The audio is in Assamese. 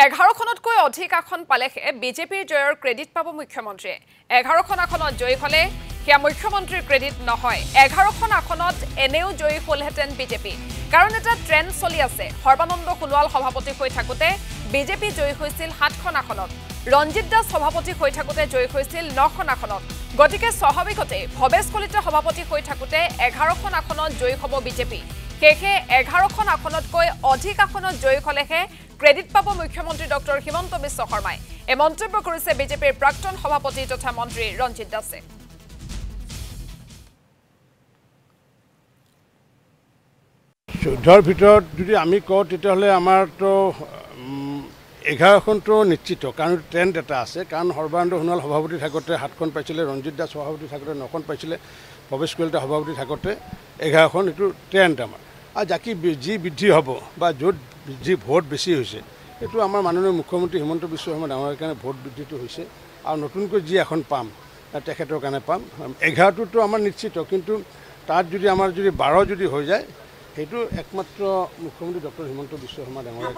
11খনতকৈ অধিক আসন পালেহে বিজেপিৰ জয়ৰ ক্ৰেডিট পাব মুখ্যমন্ত্ৰীয়ে 11খন আসনত জয়ী হলে সেয়া মুখ্যমন্ত্ৰীৰ ক্ৰেডিট নহয় 11খন আসনত এনেও জয়ী হলহেতেন বিজেপি কাৰণ এটা ট্ৰেন্ড চলি আছে সৰ্বানন্দ সোণোৱাল সভাপতি হৈ থাকোতে বিজেপি জয়ী হৈছিল 7খন আসনত ৰঞ্জিত দাস সভাপতি হৈ থাকোতে জয়ী হৈছিল 9খন আসনত গতিকে স্বাভাৱিকতে ভৱেশ কলিতা সভাপতি হৈ থাকোতে 11খন আসনত জয়ী হ'ব বিজেপি কেহে 11খন আসনতকৈ অধিক আসনত জয়ী হলেহে ক্ৰেডিট পাব মুখ্যমন্ত্ৰী ডক্টৰ হিমন্ত বিশ্ব শৰ্মাই এই মন্তব্য কৰিছে বিজেপিৰ প্ৰাক্তন সভাপতি তথা মন্ত্ৰী ৰঞ্জিত দাসে চৈধ্যৰ ভিতৰত যদি আমি কওঁ তেতিয়াহ'লে আমাৰতো 11খনটো নিশ্চিত কাৰণ ট্ৰেণ্ড এটা আছে কাৰণ সৰ্বানন্দ সোণোৱাল সভাপতি থাকোঁতে 7খন পাইছিলে ৰঞ্জিত দাস সভাপতি থাকোঁতে 9খন পাইছিলে ভৱেশ কলিতা সভাপতি থাকোঁতে 11খন এইটো ট্ৰেণ্ড আমাৰ আৰু যাকি যি বৃদ্ধি হ'ব বা য'ত যি ভোট বেছি হৈছে এইটো আমাৰ মাননীয় মুখ্যমন্ত্ৰী হিমন্ত বিশ্ব শৰ্মা ডাঙৰীয়াৰ কাৰণে ভোট বৃদ্ধিটো হৈছে আৰু নতুনকৈ যি এখন পাম তেখেতৰ কাৰণে পাম 11টোতো আমাৰ নিশ্চিত কিন্তু তাত যদি আমাৰ যদি 12 যদি হৈ যায় সেইটো একমাত্ৰ মুখ্যমন্ত্ৰী ডক্টৰ হিমন্ত বিশ্ব শৰ্মা ডাঙৰীয়া